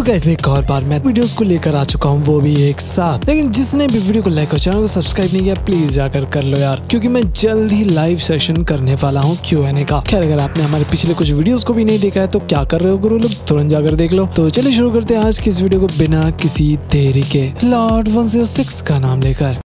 तो कैसे एक और बार मैं वीडियोस को लेकर आ चुका हूँ, वो भी एक साथ। लेकिन जिसने भी वीडियो को लाइक और चैनल को सब्सक्राइब नहीं किया प्लीज जाकर कर लो यार, क्योंकि मैं जल्द ही लाइव सेशन करने वाला हूँ Q&A का। खैर अगर आपने हमारे पिछले कुछ वीडियोस को भी नहीं देखा है तो क्या कर रहे हो गुरु लोग, तुरंत जाकर देख लो। तो चलिए शुरू करते हैं आज की इस वीडियो को बिना किसी देरी के लॉर्ड 106 का नाम लेकर।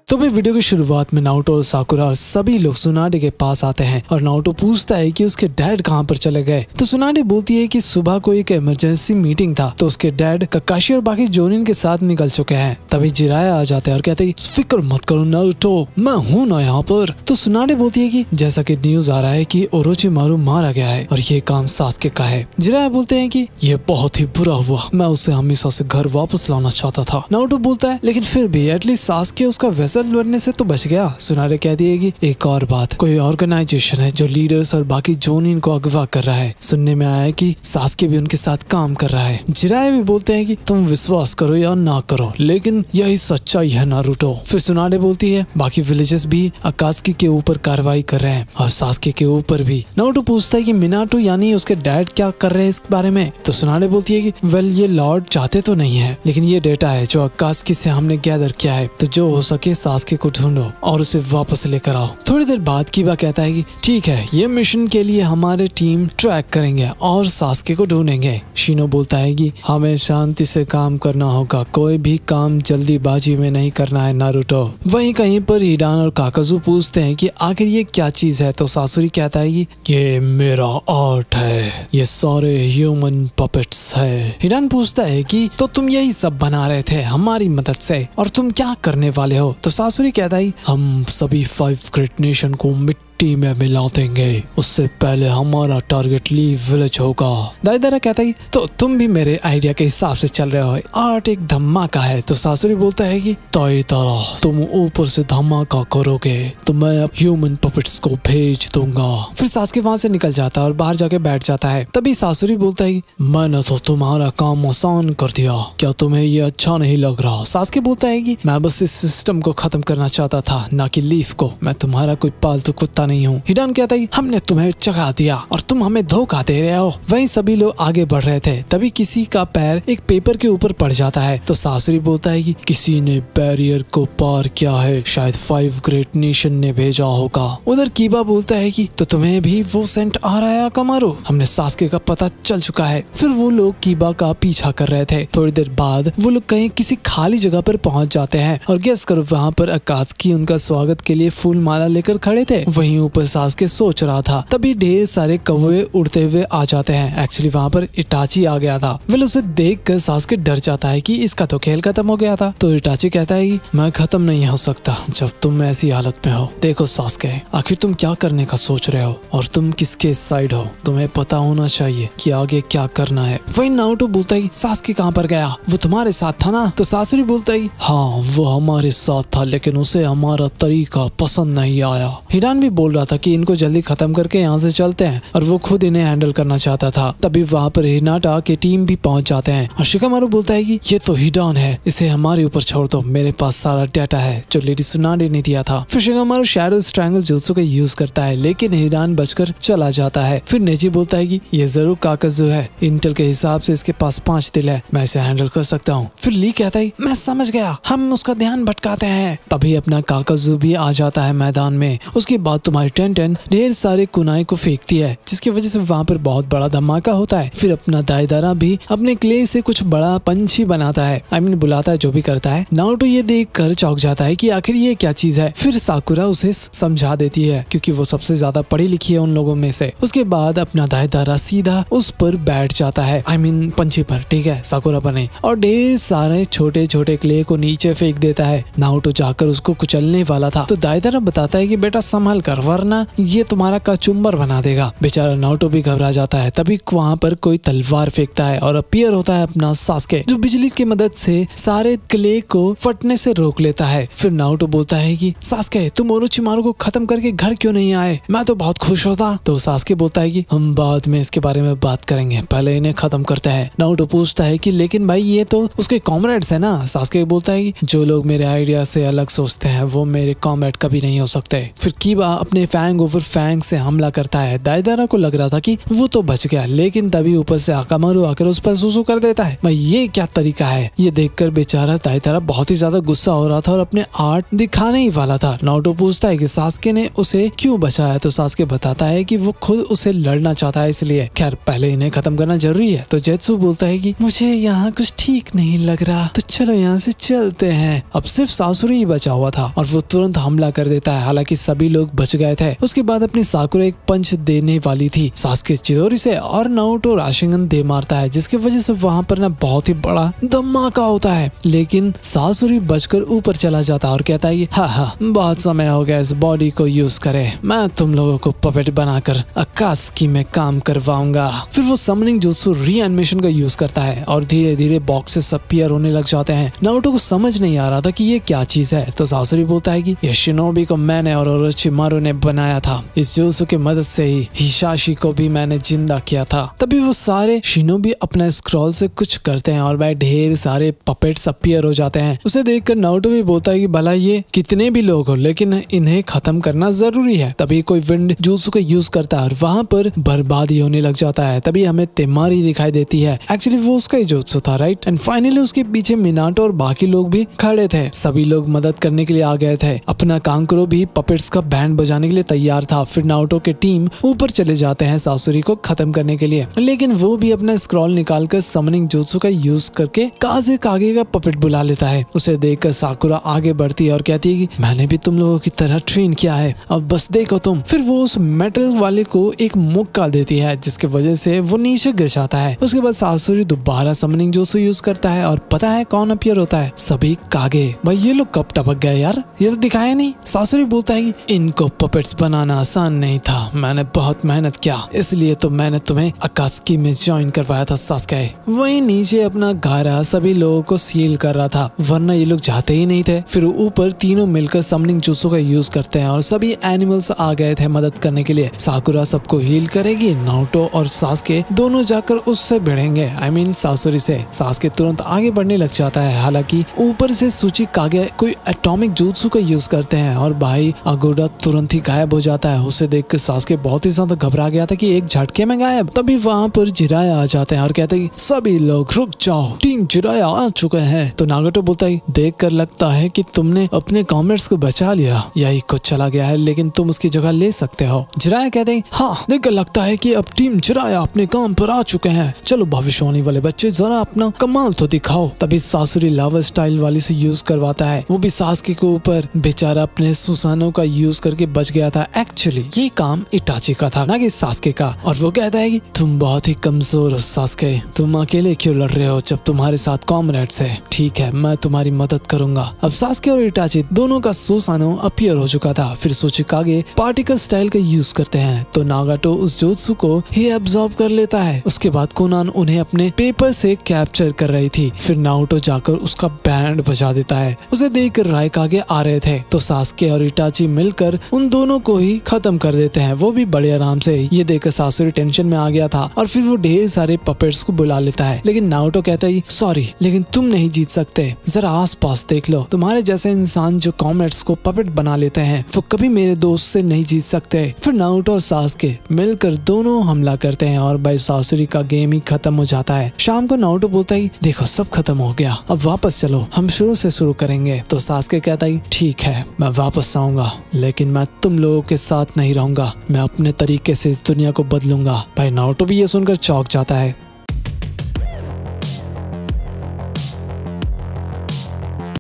तो भी वीडियो की शुरुआत में नारुतो और साकुरा और सभी लोग सुनाडे के पास आते हैं और नारुतो पूछता है कि उसके डैड कहाँ पर चले गए। तो सुनाडे बोलती है कि सुबह को एक इमरजेंसी मीटिंग था तो उसके डैड ककाशी और बाकी जोनिन के साथ निकल चुके हैं। तभी जिराया आ जाते हैं और कहते हैं फिक्र मत करो नारुतो, मैं हूँ ना यहाँ पर। तो सुनाडे बोलती है कि जैसा कि न्यूज आ रहा है कि ओरोचिमारू मारा गया है और ये काम सासके का है। जिराया बोलते हैं कि ये बहुत ही बुरा हुआ, मैं उसे हमेशा से घर वापस लाना चाहता था। नारुतो बोलता है लेकिन फिर भी एटलीस्ट सासके उसका वैसा लड़ने से तो बच गया। सुनाडे कहती है कि एक और बात, कोई ऑर्गेनाइजेशन है जो लीडर्स और बाकी जोनिन को अगवा कर रहा है। सुनने में आया है कि सासके भी उनके साथ काम कर रहा है। जिराया भी बोलते हैं कि तुम विश्वास करो या ना करो लेकिन यही सच्चाई है नारुतो। फिर सुनाडे बोलती है बाकी विलेजेस भी अकात्सुकी के ऊपर कार्रवाई कर रहे हैं और सासके के ऊपर भी। नारुतो पूछता है कि मिनाटो यानी उसके डैड क्या कर रहे हैं इस बारे में। तो सुनाडे बोलती है कि वेल ये लॉर्ड चाहते तो नहीं है लेकिन ये डेटा है जो अकात्सुकी से हमने गैदर किया है, तो जो हो सके सासके को ढूंढो और उसे वापस लेकर आओ। थोड़ी देर बाद कीबा कहता है कि ठीक है, ये मिशन के लिए हमारे टीम ट्रैक करेंगे और सासके को ढूंढेंगे। शिनो बोलता है कि हमें शांति से काम करना होगा, कोई भी काम जल्दीबाजी में नहीं करना है नारुतो। वहीं कहीं पर हिडान और काकाजू पूछते हैं कि आखिर ये क्या चीज है। तो सासुरी कहता है कि ये मेरा आर्ट है, ये सारे ह्यूमन पपेट्स है। हिडान पूछता है कि तो तुम यही सब बना रहे थे हमारी मदद से और तुम क्या करने वाले हो। तो सासुरी कहता है हम सभी 5 ग्रेट नेशन को मिट्टी में मिला देंगे, उससे पहले हमारा टारगेट लीव विलेज होगा। दाइदारा कहता है तो तुम भी मेरे आइडिया के हिसाब से चल रहे हो, आर्ट एक धमाका है। तो सासुरी बोलता है कि दाइदारा तुम ऊपर से धमाका करोगे तो मैं अब ह्यूमन पपेट्स को भेज दूंगा। फिर सासके वहाँ से निकल जाता है और बाहर जाके बैठ जाता है। तभी सासुरी बोलता है मैंने तो तुम्हारा काम आसान कर दिया, क्या तुम्हें ये अच्छा नहीं लग रहा। सासके बोलता है कि मैं बस इस सिस्टम को खत्म करना चाहता था, ना कि लीफ को, मैं तुम्हारा कोई पालतू कुत्ता नहीं हूँ। हिडान कहता है हमने तुम्हें जगा दिया और तुम हमें धोखा दे रहे हो। वहीं सभी लोग आगे बढ़ रहे थे तभी किसी का पैर एक पेपर के ऊपर पड़ जाता है। तो सासुरी बोलता है कि किसी ने बैरियर को पार किया है, शायद 5 ग्रेट नेशन ने भेजा होगा। उधर कीबा बोलता है कि तो तुम्हें भी वो सेंट आ रहा है अकामारू, हमने सासके का पता चल चुका है। फिर वो लोग कीबा का पीछा कर रहे थे। थोड़ी देर बाद वो लोग कहीं किसी खाली जगह पर पहुंच जाते हैं और गेस करो वहाँ पर अकात्सुकी उनका स्वागत के लिए फूल माला लेकर खड़े थे। वहीं ऊपर सासके सोच रहा था तभी ढेर सारे कौवे उड़ते हुए आ जाते हैं। एक्चुअली वहाँ पर इटाची आ गया था। वेल उसे देख कर सासके डर जाता है कि इसका तो खेल खत्म हो गया था। तो इटाची कहता है कि मैं खत्म नहीं हो सकता जब तुम ऐसी हालत में हो। देखो सासके, आखिर तुम क्या करने का सोच रहे हो और तुम किसके साइड हो, तुम्हें पता होना चाहिए कि आगे क्या करना है। वहीं नारुतो बोलता है सासके कहाँ पर गया, वो तुम्हारे साथ था ना। तो सासुरी बोलता है हाँ वो हमारे साथ था लेकिन उसे हमारा तरीका पसंद नहीं आया। हिडान भी बोल रहा था कि इनको जल्दी खत्म करके यहाँ से चलते हैं और वो खुद इन्हें हैंडल करना चाहता था। तभी वहाँ पर हिनाटा की टीम भी पहुंच जाते हैं और शिकामारू बोलता है कि ये तो हिडान है, इसे हमारे ऊपर छोड़ दो, मेरे पास सारा डाटा है जो लेडी सुनाडे ने दिया था। फिर शिकामारू शैडो स्ट्रैंगल जुत्सु का यूज करता है लेकिन हिडान बचकर चला जाता है। फिर नेजी बोलता है कि ये जरूर काकाजू है, इंटेल के हिसाब से इसके पास 5 दिल है, मैं इसे हैंडल कर सकता हूँ। फिर ली कहता है मैं समझ गया, हम उसका ध्यान भटकाते हैं। तभी अपना काकाजू भी आ जाता है मैदान में। उसके बाद तुम्हारी टेंटन ढेर सारे कुनाई को फेंकती है जिसकी वजह से वहाँ पर बहुत बड़ा धमाका होता है। फिर अपना दाइदारा भी अपने क्ले से कुछ बड़ा पंछी बनाता है, बुलाता है, जो भी करता है। नारुतो ये देख कर चौंक जाता है कि आखिर ये क्या चीज है। फिर साकुरा उसे समझा देती है क्योंकि वो सबसे ज्यादा पढ़ी लिखी है उन लोगों में से। उसके बाद अपना दाइदारा सीधा उस पर बैठ जाता है, पंछी पर, ठीक है, साकुरा पर नहीं, और ढेर सारे छोटे छोटे क्ले को नीचे फेंक देता है। नारुतो जाकर उसको कुचलने वाला था तो दाइदारा बताता है कि बेटा संभल कर वरना ये तुम्हारा कचुम्बर बना देगा। बेचारा नारुतो भी घबरा जाता है। तभी वहाँ पर कोई तलवार फेंकता है और अपीयर होता है अपना सासके जो बिजली की मदद से सारे क्ले को फटने से रोक लेता है। फिर नारुतो बोलता है कि सासके तुम ओरोचिमारू को खत्म करके घर क्यों नहीं आए, मैं तो बहुत खुश होता। तो सासके बोलता है कि हम बाद में इसके बारे में बात करेंगे, पहले इन्हें खत्म करते हैं। नारुतो पूछता है कि लेकिन भाई ये तो उसके कॉमरेड्स है ना। सासके बोलता है कि जो लोग मेरे आइडिया से अलग सोचते हैं वो मेरे कॉमरेड कभी नहीं हो सकते। फिर कीबा अपने फैंग ओवर फैंग से हमला करता है। दाइदारा को लग रहा था कि वो तो बच गया, लेकिन तभी ऊपर से आकामारू आकर उस पर सुसु कर देता है। भाई ये क्या तरीका है। ये देखकर बेचारा दाइदारा बहुत ही ज्यादा गुस्सा हो रहा था और अपने आर्ट दिखाने ही वाला था। नारुतो पूछता है कि सास्के ने उसे क्यों बचाया, तो सास्के बताता है कि वो खुद उसे लड़ना चाहता है, इसलिए। खैर पहले इन्हें खत्म करना जरूरी है। तो जेत्सु बोलता है कि मुझे यहाँ कुछ ठीक नहीं लग रहा, तो चलो यहाँ से चलते हैं। अब सिर्फ सासुरी ही बचा हुआ था और वो तुरंत हमला कर देता है। हालांकि सभी लोग बच गए थे। उसके बाद अपनी साकुरा एक पंच देने वाली थी सास्के चिदोरी से और नारुतो राशिंगन दे मारता है, जिसकी वजह से वहाँ पर ना बहुत ही बड़ा धमाका होता है। लेकिन सासुरी बचकर ऊपर चला जाता है और कहता है हाँ बहुत समय हो गया, इस बॉडी को यूज करे, मैं तुम लोगों को पपेट बनाकर अकात्सुकी में काम करवाऊंगा। फिर वो समनिंग जुत्सु रीएनिमेशन का यूज करता है और धीरे धीरे बॉक्सेस अपीयर होने लग जाते हैं। नारुतो को समझ नहीं आ रहा था कि ये क्या चीज है। तो सासुरी बोलता है कि ये शिनोबी को मैंने और ओरोचिमारू ने बनाया था, इस जुत्सु की मदद से ही हिसाशी को भी मैंने जिंदा किया था। तभी वो सारे शिनोबी अपना स्क्रॉल से कुछ करते हैं और वह ढेर सारे पपेट्स अपीयर हो जाते हैं। उसे देखकर नारुतो भी बोलता है कि भला ये कितने भी लोग हो, लेकिन इन्हें खत्म करना जरूरी है। तभी कोई विंड जुत्सु का यूज करता है और वहाँ पर बर्बादी होने लग जाता है। तभी हमें तेमारी दिखाई देती है। एक्चुअली वो उसका ही जुत्सु था, राइट। एंड फाइनली उसके पीछे मिनाटो और बाकी लोग भी खड़े थे। सभी लोग मदद करने के लिए आ गए थे। अपना कांकुरो भी पपेट्स का बैंड बजाने के लिए तैयार था। फिर नारुतो की टीम ऊपर चले जाते हैं सासुरी को खत्म करने के लिए, लेकिन वो भी अपना स्क्रॉल निकालकर समनिंग जुत्सु का यूज करके काजे कागे का पपेट बुला लेता है। उसे देखकर साकुरा आगे बढ़ती है और कहती है कि मैंने भी तुम लोगों की तरह ट्रेन किया है, अब बस देखो तुम। फिर वो उस मेटल वाले को एक मुक्का देती है, जिसकी वजह से वो नीचे गिर जाता है। उसके बाद सासुरी दोबारा समनिंग जुत्सु यूज करता है और पता है कौन अपीयर होता है? सभी कागे। भाई ये लोग कब टपक गए यार, ये तो दिखाया नहीं। सासुरी बोलता है कि इनको पपेट्स बनाना आसान नहीं था, मैंने बहुत मेहनत किया, इसलिए तो मैंने तुम्हें अकात्सुकी में ज्वाइन करवाया था सास्के। वहीं नीचे अपना गारा सभी लोगों को सील कर रहा था, वरना ये लोग जाते ही नहीं थे। फिर ऊपर तीनों मिलकर समनिंग जुत्सु का यूज करते हैं और सभी एनिमल्स आ गए थे मदद करने के लिए। साकुरा सबको हील करेगी, नारुतो और सास्के दोनों जाकर उससे भिड़ेंगे, आई मीन सासुरी से। सास्के तुरंत आगे बढ़ने लग जाता है। हालांकि ऊपर से सूची कागे कोई एटॉमिक जुत्सु का यूज करते हैं और भाई अगोडा तुरंत ही गायब हो जाता है। उसे देखकर सास्के बहुत ही ज्यादा घबरा गया था कि एक झटके में गायब। तभी वहाँ पर जिराया आ जाते हैं और कहते हैं कि सभी लोग रुक जाओ, टीम जिराया आ चुके हैं। तो नारुतो बोलता है देखकर लगता है कि तुमने अपने कॉमरेड्स को बचा लिया, यही कुछ चला गया है, लेकिन तुम उसकी जगह ले सकते हो। जिराया कहते हैं हाँ, देखकर लगता है कि अब टीम जिराया अपने काम पर आ चुके हैं, चलो भविष्यवाणी वाले बच्चे जरा अपना कमाल तो दिखाओ। तभी सासुरी लावा स्टाइल वाली से यूज करवाता है। वो भी सास्के के ऊपर। बेचारा अपने सुसानो का यूज करके बच गया था। एक्चुअली ये काम इटाची का था, ना कि सास्के का। और वो कहता है कि तुम बहुत ही कमजोर हो सास्के, तुम अकेले क्यों लड़ रहे हो जब तुम्हारे साथ कॉमरेड्स है। ठीक है, मैं तुम्हारी मदद करूंगा। अब सास्के और इटाची दोनों का सुसानो अपीयर हो चुका था। फिर सूचिकागे पार्टिकल स्टाइल का यूज करते हैं तो नागाटो उस जुत्सु को ही एब्जॉर्ब कर लेता है। उसके बाद कोनान उन्हें अपने पेपर से कैप्चर कर रही थी। फिर नारुतो जाकर उसका बैंड बजा देता है। उसे देखकर राइकागे आ रहे थे तो सास्के और इटाची मिलकर उन दोनों को ही खत्म कर देते हैं, वो भी बड़े आराम से। ये देखकर सासुरी टेंशन में आ गया था और फिर वो ढेर सारे पपेट्स को बुला लेता है। लेकिन नारुतो कहता है सॉरी, लेकिन तुम नहीं जीत सकते, जरा आस पास देख लो, तुम्हारे जैसे इंसान जो कॉमरेड्स को पपेट बना लेते हैं वो कभी मेरे दोस्त से नहीं जीत सकते। फिर नारुतो और सास्के मिलकर दोनों हमला करते हैं और भाई सासुरी का गेम ही खत्म हो जाता है। शाम को नारुतो बोलता है देखो सब खत्म हो गया, अब वापस चलो, हम शुरू से शुरू करेंगे। तो सास्के कहता है ठीक है, मैं वापस आऊंगा, लेकिन मैं तुम लोगों के साथ नहीं रहूंगा, मैं अपने तरीके से इस दुनिया को बदलूंगा। भाई नारुतो भी ये सुनकर चौंक जाता है।